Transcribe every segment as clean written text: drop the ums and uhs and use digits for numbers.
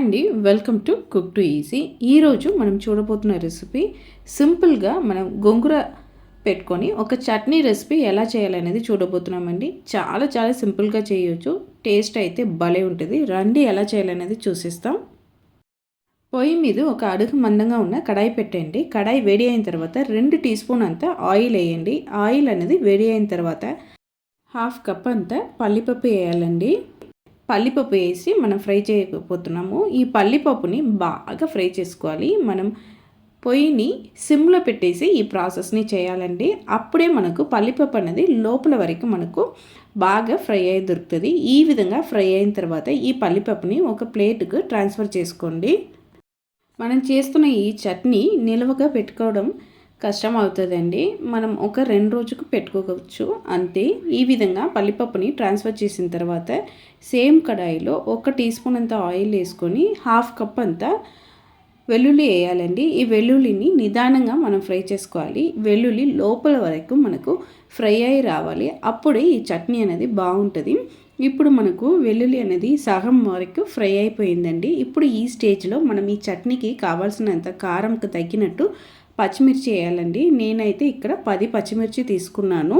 అండి, welcome to cook to easy. ఈరోజు మనం చూడబోతున్న రెసిపీ సింపుల్గా మనం గోంగూర పెట్టుకొని ఒక చట్నీ రెసిపీ ఎలా చేయాలనేది చూడబోతున్నామండి. చాలా చాలా సింపుల్గా చేయొచ్చు, టేస్ట్ అయితే భలే ఉంటుంది. రండి ఎలా చేయాలనేది చూసిస్తాం. పొయ్యి మీద ఒక అడుగు మందంగా ఉన్న కడాయి పెట్టండి. కడాయి వేడి అయిన తర్వాత 2 టీ స్పూన్ అంతా ఆయిల్ వేయండి. ఆయిల్ అనేది వేడి అయిన తర్వాత 1/2 కప్ అంతా పల్లిపప్పు వేయాలండి. పల్లిపప్పు వేసి మనం ఫ్రై చేయకపోతున్నాము. ఈ పల్లిపప్పుని బాగా ఫ్రై చేసుకోవాలి. మనం పొయ్యిని సిమ్లో పెట్టేసి ఈ ప్రాసెస్ని చేయాలండి. అప్పుడే మనకు పల్లిపప్పు అనేది లోపల వరకు మనకు బాగా ఫ్రై అయ్యి దొరుకుతుంది. ఈ విధంగా ఫ్రై అయిన తర్వాత ఈ పల్లిపప్పుని ఒక ప్లేట్కు ట్రాన్స్ఫర్ చేసుకోండి. మనం చేస్తున్న ఈ చట్నీ నిల్వగా పెట్టుకోవడం కష్టం అవుతుందండి. మనం ఒక 2 రోజుకు పెట్టుకోవచ్చు అంతే. ఈ విధంగా పల్లిపప్పుని ట్రాన్స్ఫర్ చేసిన తర్వాత సేమ్ కడాయిలో 1 టీ స్పూన్ అంత ఆయిల్ వేసుకొని 1/2 కప్ అంతా వెల్లుల్లి వేయాలండి. ఈ వెల్లుల్లిని నిదానంగా మనం ఫ్రై చేసుకోవాలి. వెల్లుల్లి లోపల వరకు మనకు ఫ్రై అయ్యి రావాలి. అప్పుడే ఈ చట్నీ అనేది బాగుంటుంది. ఇప్పుడు మనకు వెల్లుల్లి అనేది సగం వరకు ఫ్రై అయిపోయిందండి. ఇప్పుడు ఈ స్టేజ్లో మనం ఈ చట్నీకి కావాల్సినంత కారంకు తగ్గినట్టు పచ్చిమిర్చి వేయాలండి. నేనైతే ఇక్కడ 10 పచ్చిమిర్చి తీసుకున్నాను.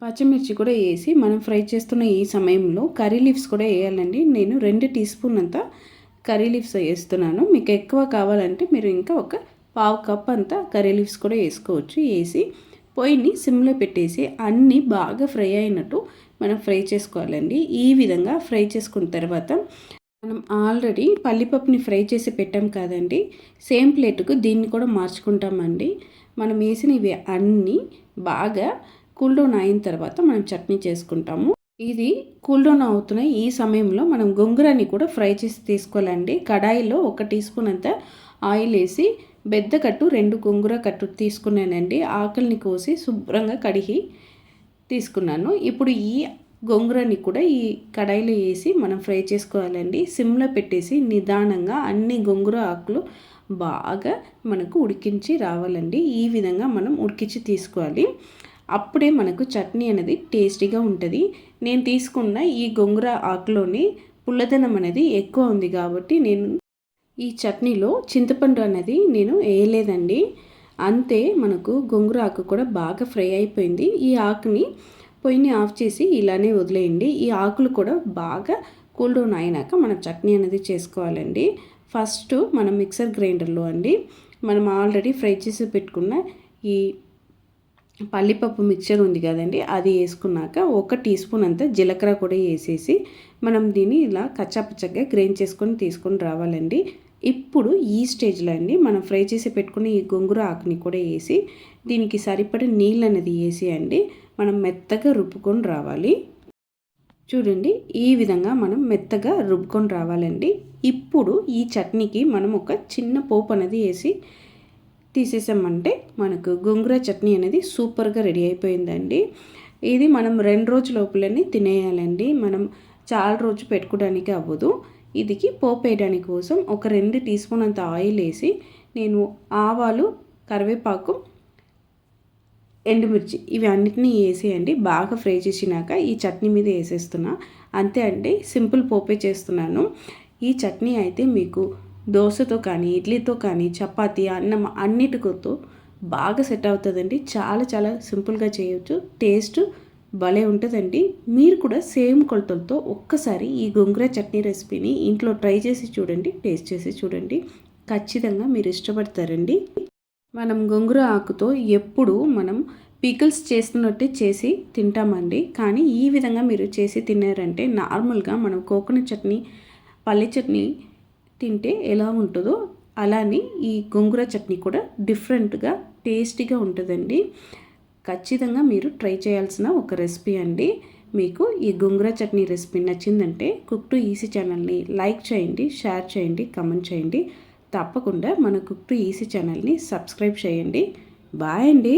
పచ్చిమిర్చి కూడా వేసి మనం ఫ్రై చేస్తున్న ఈ సమయంలో కర్రీ లీవ్స్ కూడా వేయాలండి. నేను 2 టీ స్పూన్ అంతా కర్రీ లీవ్స్ వేస్తున్నాను. మీకు ఎక్కువ కావాలంటే మీరు ఇంకా ఒక 1/2 కప్ అంతా కర్రీ లీవ్స్ కూడా వేసుకోవచ్చు. వేసి పొయ్యిని సిమ్లో పెట్టేసి అన్నీ బాగా ఫ్రై అయినట్టు మనం ఫ్రై చేసుకోవాలండి. ఈ విధంగా ఫ్రై చేసుకున్న తర్వాత మనం ఆల్రెడీ పల్లిపప్పుని ఫ్రై చేసి పెట్టాం కదండి, సేమ్ ప్లేటుకు దీన్ని కూడా మార్చుకుంటామండి. మనం వేసినవి అన్నీ బాగా కూల్ డౌన్ అయిన తర్వాత మనం చట్నీ చేసుకుంటాము. ఇది కూల్ డౌన్ అవుతున్న ఈ సమయంలో మనం గోంగూరని కూడా ఫ్రై చేసి తీసుకోవాలండి. కడాయిలో 1 టీ స్పూన్ అంతా ఆయిల్ వేసి బెద్ద కట్టు 2 గోంగూర కట్టు తీసుకున్నానండి. ఆకుల్ని కోసి శుభ్రంగా కడిగి తీసుకున్నాను. ఇప్పుడు ఈ గోంగూరని కూడా ఈ కడాయిలో వేసి మనం ఫ్రై చేసుకోవాలండి. సిమ్లో పెట్టేసి నిదానంగా అన్ని గోంగూర ఆకులు బాగా మనకు ఉడికించి రావాలండి. ఈ విధంగా మనం ఉడికించి తీసుకోవాలి. అప్పుడే మనకు చట్నీ అనేది టేస్టీగా ఉంటుంది. నేను తీసుకున్న ఈ గోంగూర ఆకులోని పుల్లదనం అనేది ఎక్కువ ఉంది కాబట్టి నేను ఈ చట్నీలో చింతపండు అనేది నేను వేయలేదండి. అంతే, మనకు గోంగూర ఆకు కూడా బాగా ఫ్రై అయిపోయింది. ఈ ఆకుని పొయ్యిని ఆఫ్ చేసి ఇలానే వదిలేయండి. ఈ ఆకులు కూడా బాగా కూల్ డౌన్ అయినాక మనం చట్నీ అనేది చేసుకోవాలండి. ఫస్ట్ మనం మిక్సర్ గ్రైండర్లో అండి మనం ఆల్రెడీ ఫ్రై చేసి పెట్టుకున్న ఈ పల్లిపప్పు మిక్చర్ ఉంది కదండి, అది వేసుకున్నాక 1 టీ స్పూన్ అంతా జీలకర్ర కూడా వేసేసి మనం దీన్ని ఇలా కచ్చాపచ్చగా గ్రైండ్ చేసుకొని తీసుకొని రావాలండి. ఇప్పుడు ఈ స్టేజ్లో అండి మనం ఫ్రై చేసి పెట్టుకుని ఈ గోంగూర ఆకుని కూడా వేసి దీనికి సరిపడే నీళ్ళు అనేది వేసి అండి మనం మెత్తగా రుబ్బుకొని రావాలి. చూడండి, ఈ విధంగా మనం మెత్తగా రుబ్బుకొని రావాలండి. ఇప్పుడు ఈ చట్నీకి మనం ఒక చిన్న పోపు అనేది వేసి తీసేసామంటే మనకు గోంగూర చట్నీ అనేది సూపర్గా రెడీ అయిపోయిందండి. ఇది మనం 2 రోజుల లోపలనే తినేయాలండి. మనం చాలా రోజు పెట్టుకోవడానికి అవ్వదు. ఇదికి పోపు వేయడానికి కోసం ఒక 2 టీ స్పూన్ అంత ఆయిల్ వేసి నేను ఆవాలు, కరివేపాకు, ఎండుమిర్చి ఇవి అన్నిటినీ వేసేయండి. బాగా ఫ్రై చేసినాక ఈ చట్నీ మీద వేసేస్తున్నా. అంతే అండి, సింపుల్ పోపే చేస్తున్నాను. ఈ చట్నీ అయితే మీకు దోశతో కానీ, ఇడ్లీతో కానీ, చపాతీ, అన్నం అన్నిటితో బాగా సెట్ అవుతుందండి. చాలా చాలా సింపుల్గా చేయొచ్చు. టేస్ట్ భలే ఉంటుందండి. మీరు కూడా సేమ్ కొలతలతో ఒక్కసారి ఈ గోంగూర చట్నీ రెసిపీని ఇంట్లో ట్రై చేసి చూడండి, టేస్ట్ చేసి చూడండి. ఖచ్చితంగా మీరు ఇష్టపడతారండి. మనం గోంగూర ఆకుతో ఎప్పుడు మనం పికిల్స్ చేస్తున్నట్టే చేసి తింటామండి. కానీ ఈ విధంగా మీరు చేసి తిన్నారంటే నార్మల్గా మనం కోకోనట్ చట్నీ, పల్లి చట్నీ తింటే ఎలా ఉంటుందో అలానే ఈ గోంగూర చట్నీ కూడా డిఫరెంట్గా టేస్టీగా ఉంటుందండి. ఖచ్చితంగా మీరు ట్రై చేయాల్సిన ఒక రెసిపీ అండి. మీకు ఈ గోంగూర చట్నీ రెసిపీ నచ్చిందంటే కుక్ టు ఈజీ ఛానల్ని లైక్ చేయండి, షేర్ చేయండి, కామెంట్ చేయండి. తప్పకుండా మన కుక్ టు ఈజీ ఛానల్ని సబ్స్క్రైబ్ చేయండి. బాయ్ అండి.